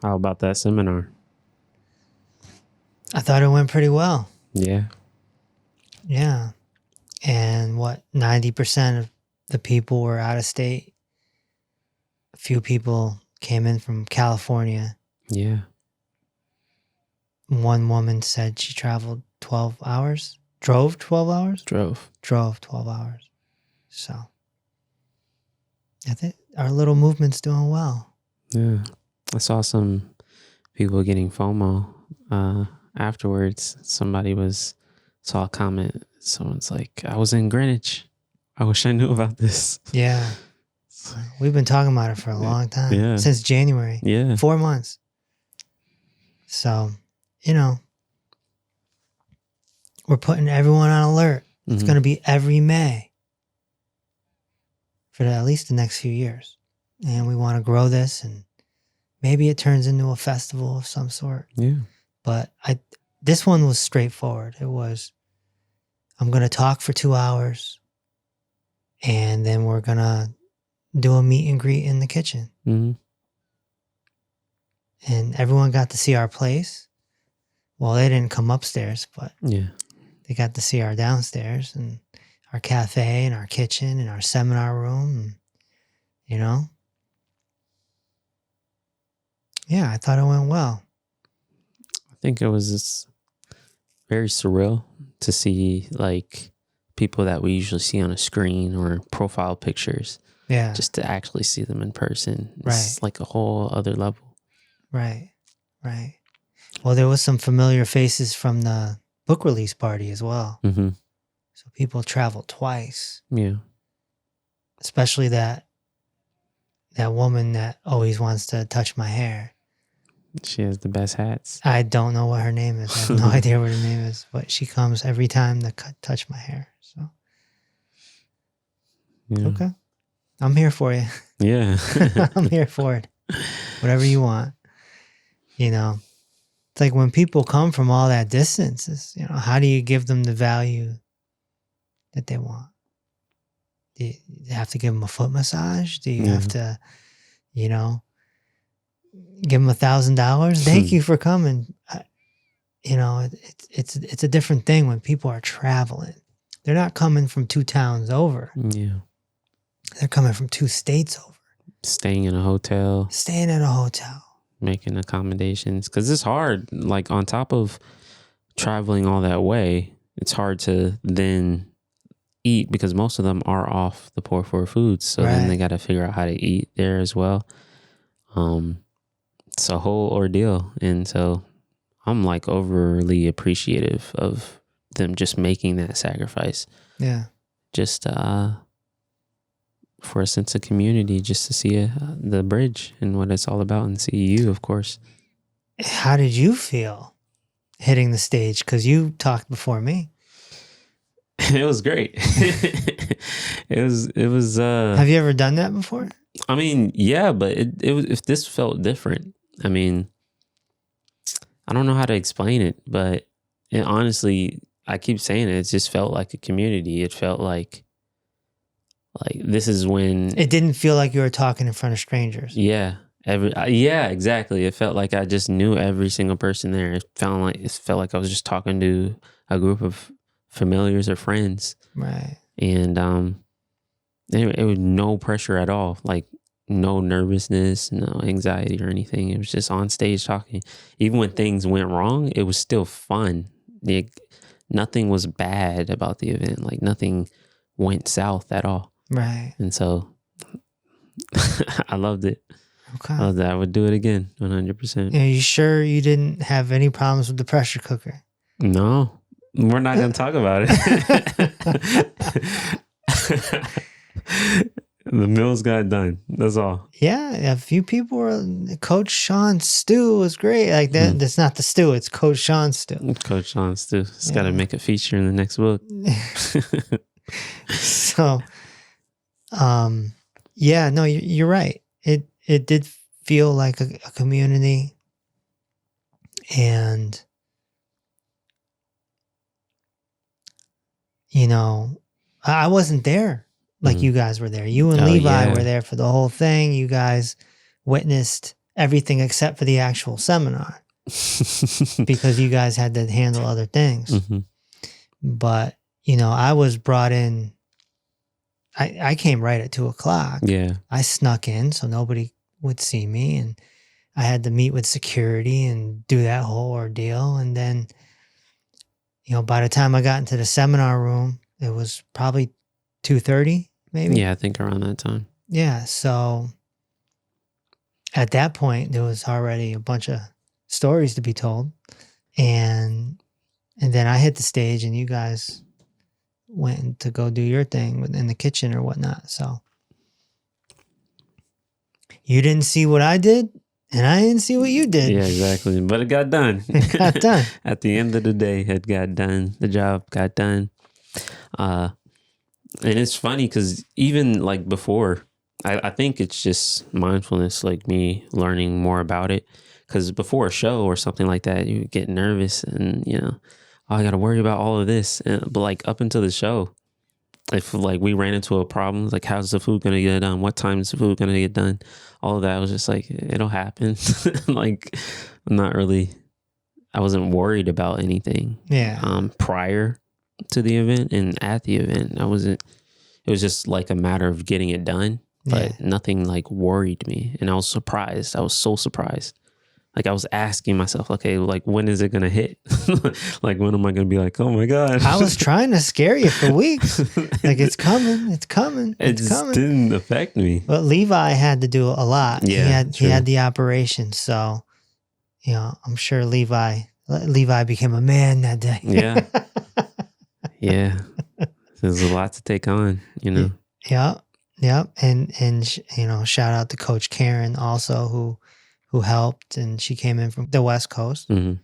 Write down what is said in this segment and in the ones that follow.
How about that seminar? I thought it went pretty well. Yeah. Yeah. And 90% of the people were out of state. A few people came in from California. Yeah. One woman said she traveled 12 hours. Drove 12 hours? Drove 12 hours. So I think our little movement's doing well. Yeah. I saw some people getting FOMO afterwards. Saw a comment. Someone's like, I was in Greenwich. I wish I knew about this. Yeah. We've been talking about it for a long time. Yeah. Since January. Yeah. 4 months. So, we're putting everyone on alert. It's going to be every May for at least the next few years. And we want to grow this, and maybe it turns into a festival of some sort. Yeah. But this one was straightforward. It was, I'm going to talk for 2 hours, and then we're going to do a meet and greet in the kitchen. Mm-hmm. And everyone got to see our place. Well, they didn't come upstairs, but yeah, they got to see our downstairs and our cafe and our kitchen and our seminar room. And, yeah, I thought it went well. I think it was just very surreal to see like people that we usually see on a screen or profile pictures. Yeah. Just to actually see them in person. Right. It's like a whole other level. Right. Right. Well, there was some familiar faces from the book release party as well. Mm-hmm. So people traveled twice. Yeah. Especially that woman that always wants to touch my hair. She has the best hats. I don't know what her name is. I have no idea what her name is, but she comes every time to touch my hair. So, yeah. Okay. I'm here for you. Yeah. I'm here for it. Whatever you want. It's like when people come from all that distance, how do you give them the value that they want? Do you have to give them a foot massage? Do you have to, give them $1,000? Thank you for coming. It's a different thing when people are traveling. They're not coming from 2 towns over. Yeah. They're coming from 2 states over. Staying in a hotel. Staying at a hotel. Making accommodations. Because it's hard. Like on top of traveling all that way, it's hard to then eat because most of them are off the poor for foods. So then they got to figure out how to eat there as well. It's a whole ordeal. And so I'm like overly appreciative of them just making that sacrifice. Yeah. Just for a sense of community, just to see the bridge and what it's all about, and see you, of course. How did you feel hitting the stage? Because you talked before me. It was great. It was. Have you ever done that before? I mean, yeah, but it was. If this felt different, I mean, I don't know how to explain it, but honestly, I keep saying it. It just felt like a community. It felt like this is when it didn't feel like you were talking in front of strangers. Yeah, yeah, exactly. It felt like I just knew every single person there. It felt like I was just talking to a group of familiars or friends. Right. And it was no pressure at all. Like no nervousness, no anxiety or anything. It was just on stage talking. Even when things went wrong, it was still fun. Nothing was bad about the event. Like nothing went south at all. Right. And so I loved it. Okay. I loved it. I would do it again, 100%. Are you sure you didn't have any problems with the pressure cooker? No, we're not going to talk about it. The meals got done. That's all. Yeah, a few people were. Coach Sean's stew was great. Like that. That's not the stew. It's Coach Sean's stew. Coach Sean's stew. It's got to make a feature in the next book. So, yeah, no, you're right. It did feel like a community, and I wasn't there like you guys were there. You and Levi were there for the whole thing. You guys witnessed everything except for the actual seminar because you guys had to handle other things. Mm-hmm. But, you know, I was brought in, I came right at 2:00. Yeah. I snuck in so nobody would see me, and I had to meet with security and do that whole ordeal. And then, you know, by the time I got into the seminar room, it was probably 2:30, maybe. Yeah, I think around that time. Yeah. So at that point, there was already a bunch of stories to be told. And then I hit the stage and you guys went to go do your thing in the kitchen or whatnot. So you didn't see what I did and I didn't see what you did. Yeah, exactly. But it got done. It got done. At the end of the day, it got done. The job got done. And it's funny because even like before, I think it's just mindfulness, like me learning more about it. Because before a show or something like that, you get nervous and, you know, oh, I got to worry about all of this. But like up until the show, if like we ran into a problem, like how's the food going to get done? What time is the food going to get done? All of that was just like, it'll happen. Like I'm not really, I wasn't worried about anything. Yeah. Prior to the event and at the event, it was just like a matter of getting it done, but nothing like worried me. And I was surprised. I was so surprised. Like I was asking myself, okay, like when is it going to hit? Like when am I going to be like, oh my God. I was trying to scare you for weeks. Like it's coming, it's coming, it it's just coming. didn't affect me. But Levi had to do a lot. Yeah, he had the operation. So, you know, I'm sure Levi became a man that day. Yeah. Yeah. There's a lot to take on, you know. Yep. And you know, shout out to Coach Karen also who helped, and she came in from the West Coast. Mm-hmm.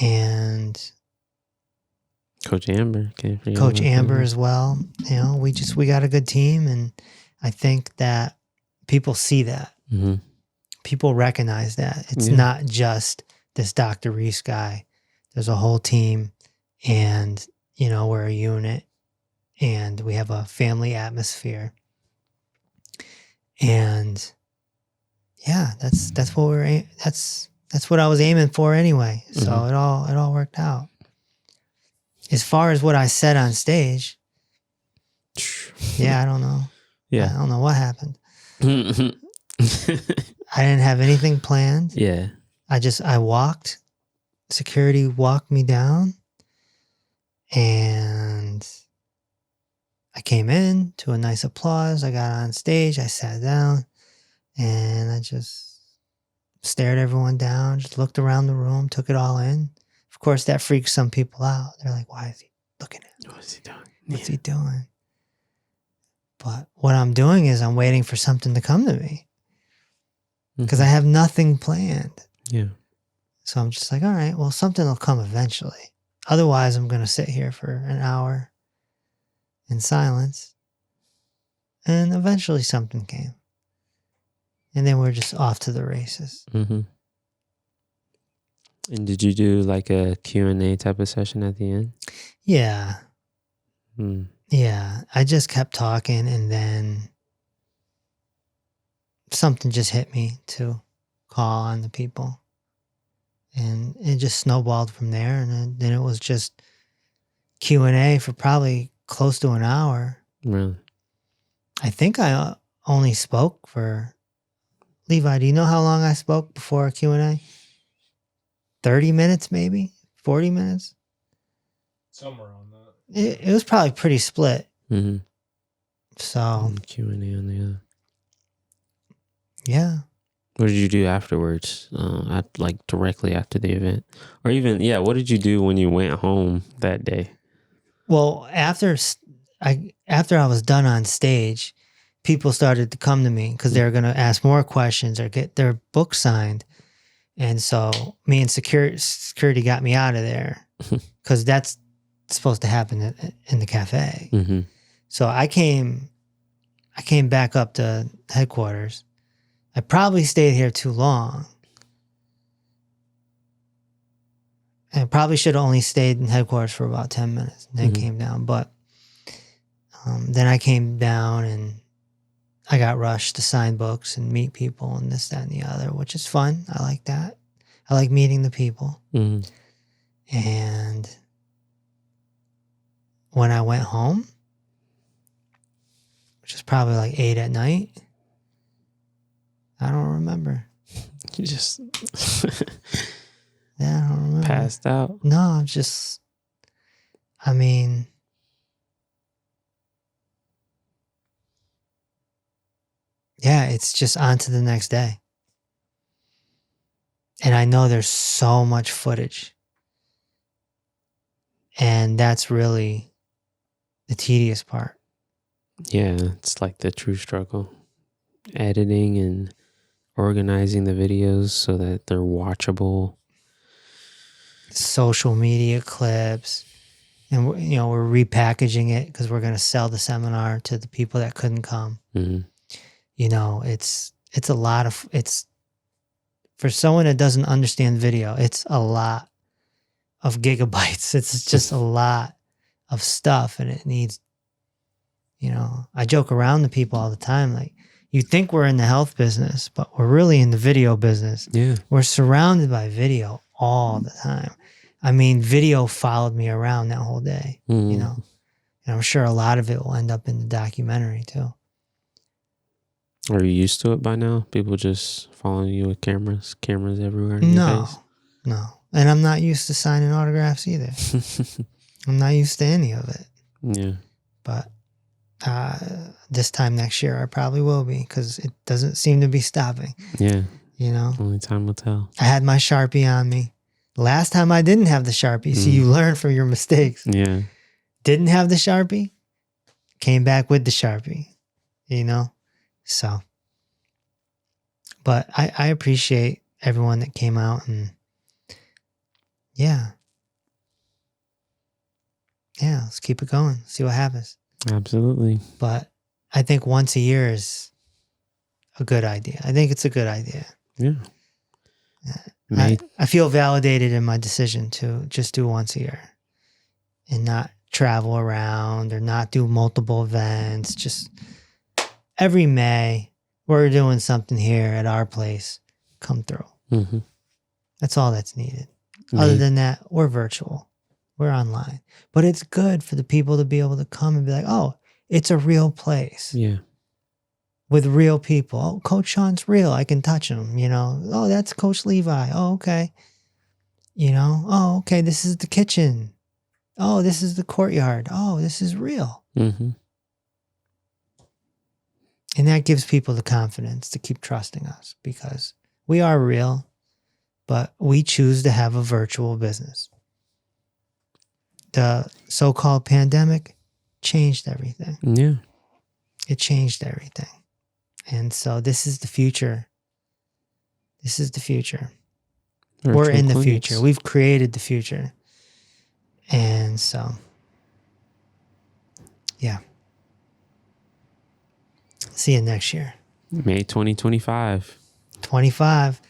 And Coach Amber came for you. Coach Amber as well. You know, we got a good team, and I think that people see that. Mm-hmm. People recognize that. It's not just this Dr. Reese guy. There's a whole team, and you know, we're a unit, and we have a family atmosphere. And yeah, that's what that's what I was aiming for anyway. So it all worked out. As far as what I said on stage, I don't know. Yeah. I don't know what happened. I didn't have anything planned. Yeah. I walked. Security walked me down, and I came in to a nice applause. I got on stage. I sat down, and I just stared everyone down, just looked around the room, took it all in. Of course, that freaks some people out. They're like, why is he looking at me? What is he doing? What's he doing? But what I'm doing is I'm waiting for something to come to me because I have nothing planned. Yeah. So I'm just like, all right, well, something will come eventually. Otherwise, I'm going to sit here for an hour in silence. And eventually something came. And then we're just off to the races. Mm-hmm. And did you do like a Q&A type of session at the end? Yeah. Mm. Yeah. I just kept talking, and then something just hit me to call on the people. And it just snowballed from there. And then it was just Q&A for probably close to an hour. Really? I think I only spoke for... Levi, do you know how long I spoke before Q&A? 30 minutes, maybe? 40 minutes? Somewhere on that. It was probably pretty split. Mm-hmm. So... Q&A on the other. Yeah. What did you do afterwards? Like directly after the event? Or even, what did you do when you went home that day? Well, after I was done on stage, people started to come to me because they were going to ask more questions or get their book signed. And so me and security got me out of there because that's supposed to happen in the cafe. Mm-hmm. So I came back up to headquarters. I probably stayed here too long. I probably should have only stayed in headquarters for about 10 minutes and then came down. But then I came down and I got rushed to sign books and meet people and this, that, and the other, which is fun. I like that. I like meeting the people. Mm. And when I went home, which was probably like 8 at night, I don't remember. You just Yeah, I don't remember. passed out. No, I'm just, I mean, yeah, it's just on to the next day. And I know there's so much footage. And that's really the tedious part. Yeah, it's like the true struggle. Editing and organizing the videos so that they're watchable. Social media clips. And, we're repackaging it because we're going to sell the seminar to the people that couldn't come. Mm-hmm. It's a lot of, it's, for someone that doesn't understand video, it's a lot of gigabytes. It's just a lot of stuff, and it needs, I joke around to people all the time. Like, you think we're in the health business, but we're really in the video business. Yeah. We're surrounded by video all the time. I mean, video followed me around that whole day, Mm-hmm. and I'm sure a lot of it will end up in the documentary too. Are you used to it by now? People just following you with cameras everywhere in your No, face? no. And I'm not used to signing autographs either. I'm not used to any of it. Yeah. But this time next year, I probably will be, because it doesn't seem to be stopping. Yeah. Only time will tell. I had my Sharpie on me. Last time I didn't have the Sharpie. So you learn from your mistakes. Yeah. Didn't have the Sharpie. Came back with the Sharpie. So. But I appreciate everyone that came out, and yeah, let's keep it going. See what happens. Absolutely. But I think once a year is a good idea. I think it's a good idea. Yeah. I feel validated in my decision to just do once a year and not travel around or not do multiple events. Just every May, we're doing something here at our place. Come through. Mm-hmm. That's all that's needed. Other than that, we're virtual. We're online. But it's good for the people to be able to come and be like, oh, it's a real place. Yeah. With real people. Oh, Coach Sean's real. I can touch him, Oh, that's Coach Levi. Oh, okay. Oh, okay, this is the kitchen. Oh, this is the courtyard. Oh, this is real. Mm-hmm. And that gives people the confidence to keep trusting us, because we are real, but we choose to have a virtual business. The so-called pandemic changed everything. Yeah. It changed everything. And so this is the future. This is the future. We're in the future. We've created the future. And so, yeah. See you next year. May 2025. 25.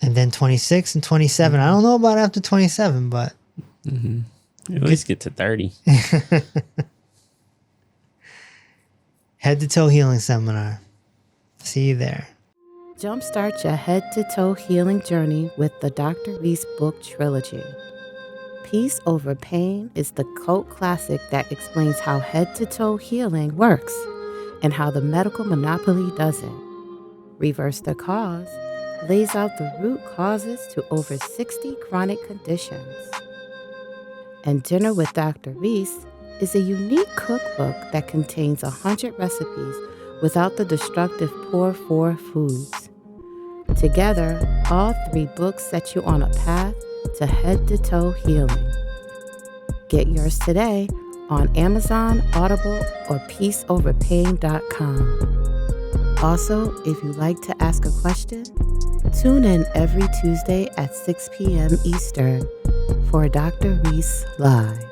And then 26 and 27. I don't know about after 27, but. Mm-hmm. At least get to 30. Head to Toe Healing Seminar. See you there. Jumpstart your head-to-toe healing journey with the Dr. Reese book trilogy. Peace Over Pain is the cult classic that explains how head-to-toe healing works and how the medical monopoly doesn't. Reverse the Cause lays out the root causes to over 60 chronic conditions. And Dinner with Dr. Reese is a unique cookbook that contains 100 recipes without the destructive pour for foods. Together, all 3 books set you on a path to head-to-toe healing. Get yours today on Amazon, Audible, or peaceoverpain.com. Also, if you'd like to ask a question, tune in every Tuesday at 6 p.m. Eastern for Dr. Reese Live.